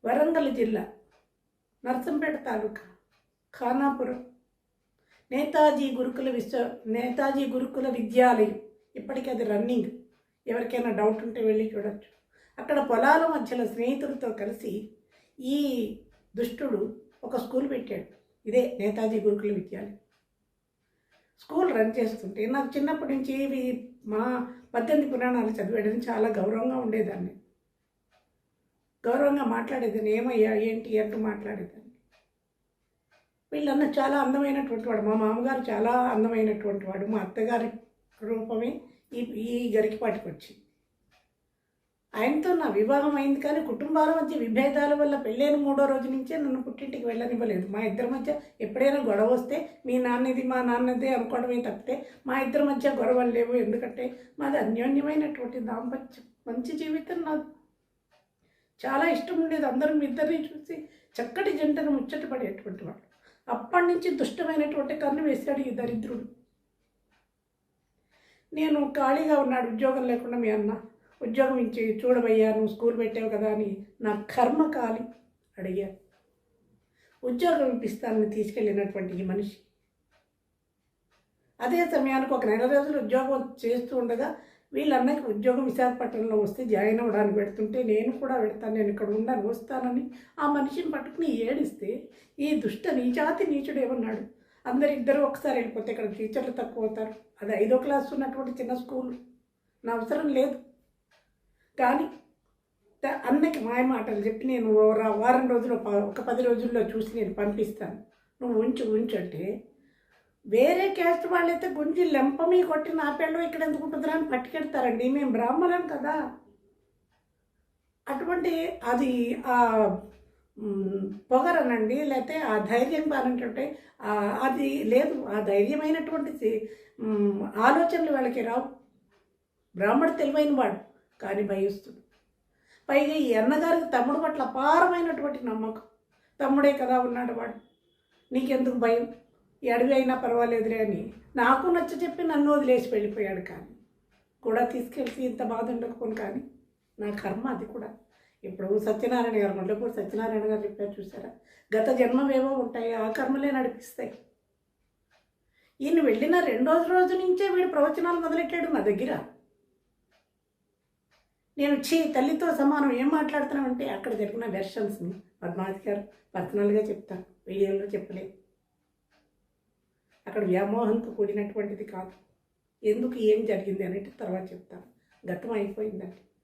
వరంగల్ జిల్లా నర్సంపేట తాలూకా ఖానాపురం నేతాజీ గురుకుల విద్యాలయం. ఇప్పటికీ అది రన్నింగ్. ఎవరికైనా డౌట్ ఉంటే వెళ్ళి చూడొచ్చు. అక్కడ పొలాల మధ్యలో స్నేహితులతో కలిసి ఈ దుష్టుడు ఒక స్కూల్ పెట్టాడు. ఇదే నేతాజీ గురుకుల విద్యాలయం. స్కూల్ రన్ చేస్తుంటే నాకు చిన్నప్పటి నుంచి ఇవి మా 18 పురాణాలు చదివేయడం చాలా గౌరవంగా ఉండేదాన్ని. గౌరవంగా మాట్లాడేదాన్ని. ఏమయ్యా ఏంటి అంటూ మాట్లాడేదాన్ని. వీళ్ళన్న చాలా అందమైనటువంటి వాడు. మా మామగారు చాలా అందమైనటువంటి వాడు. మా అత్తగారి రూపమే ఈ గరికిపాటికి వచ్చింది. ఆయనతో నా వివాహం అయింది, కానీ కుటుంబాల మధ్య విభేదాల వల్ల పెళ్ళైన 3వ రోజు నుంచే నన్ను పుట్టింటికి వెళ్ళనివ్వలేదు. మా ఇద్దరి మధ్య ఎప్పుడైనా గొడవ వస్తే మీ నాన్నది మా నాన్నదే అనుకోవడమే తప్పితే మా ఇద్దరి మధ్య గొడవలు లేవు. ఎందుకంటే మాది అన్యోన్యమైనటువంటి దాంపత్యం, మంచి జీవితం. నాకు చాలా ఇష్టం ఉండేది. అందరూ మీ ఇద్దరిని చూసి చక్కటి జంటను ముచ్చటపడేటువంటి వాడు. అప్పటి నుంచి దుష్టమైనటువంటి కన్ను వేశాడు ఈ దరిద్రుడు. నేను ఖాళీగా ఉన్నాడు, ఉద్యోగం లేకుండా. మీ అన్న ఉద్యోగం ఇచ్చి చూడబయ్యా, నువ్వు స్కూల్ పెట్టావు కదా అని నా కర్మ కాలి అడిగాను. ఉద్యోగం ఇప్పిస్తానని తీసుకెళ్ళినటువంటి ఈ మనిషి అదే సమయానికి ఒక 4 రోజులు ఉద్యోగం చేస్తూ ఉండగా వీళ్ళన్నకి ఉద్యోగం విశాఖపట్నంలో వస్తే జాయిన్ అవ్వడానికి పెడుతుంటే నేను కూడా పెడతాను, నేను ఇక్కడ ఉండను, వస్తానని ఆ మనిషిని పట్టుకుని ఏడిస్తే ఈ దుష్ట నీచాతి నీచుడు ఏమన్నాడు, ఇద్దరు ఒకసారి వెళ్ళిపోతే ఇక్కడ టీచర్లు తక్కువ అవుతారు, అది 5వ క్లాస్ ఉన్నటువంటి చిన్న స్కూల్, నా అవసరం లేదు. కానీ అన్నకి మాయ మాటలు చెప్పి నేను వారం రోజులు ఒక 10 రోజుల్లో చూసి నేను పంపిస్తాను, నువ్వు ఉంచు అంటే వేరే క్యాస్ట్ వాళ్ళైతే గుంజి లెంపమీ కొట్టి నా పెళ్ళం ఇక్కడ ఎందుకు ఉంటుందిరా అని పట్టుకెడతారండి. మేము బ్రాహ్మణం కదా. అటువంటి అది ఆ పొగరనండి, లేకపోతే ఆ ధైర్యం కానంటే అది లేదు. ఆ ధైర్యమైనటువంటి ఆలోచనలు వాళ్ళకి రావు. బ్రాహ్మడు తెలివైన వాడు కానీ భయస్తుడు. పైగా ఈ అన్నగారికి తమ్ముడు పట్ల అపారమైనటువంటి నమ్మకం. తమ్ముడే కదా ఉన్నాడు వాడు, నీకెందుకు భయం, ఈ అడవి అయినా పర్వాలేదులే అని నాకు నచ్చ చెప్పి నన్ను వదిలేసి వెళ్ళిపోయాడు. కానీ కూడా తీసుకెళ్తే ఇంత బాధ ఉండకపోను. కానీ నా కర్మ అది కూడా. ఇప్పుడు సత్యనారాయణ గారు, మొదలపూడి సత్యనారాయణ గారు చెప్పారు చూసారా, గత జన్మవేవో ఉంటాయి, ఆ కర్మలే నడిపిస్తాయి. ఈయన వెళ్ళిన 2వ రోజు నుంచే వీడు ప్రవచనాలు మొదలెట్టాడు నా దగ్గర. నేను తల్లితో సమానం ఏం మాట్లాడుతున్నామంటే అక్కడ జరిగిన వెర్షన్స్ని పద్మావతి గారు పర్సనల్గా చెప్తాను, వీడియోలో చెప్పలేదు. అక్కడ వ్యామోహంతో కూడినటువంటిది కాదు. ఎందుకు ఏం జరిగింది అనేది తర్వాత చెప్తాను. గతం అయిపోయిందండి.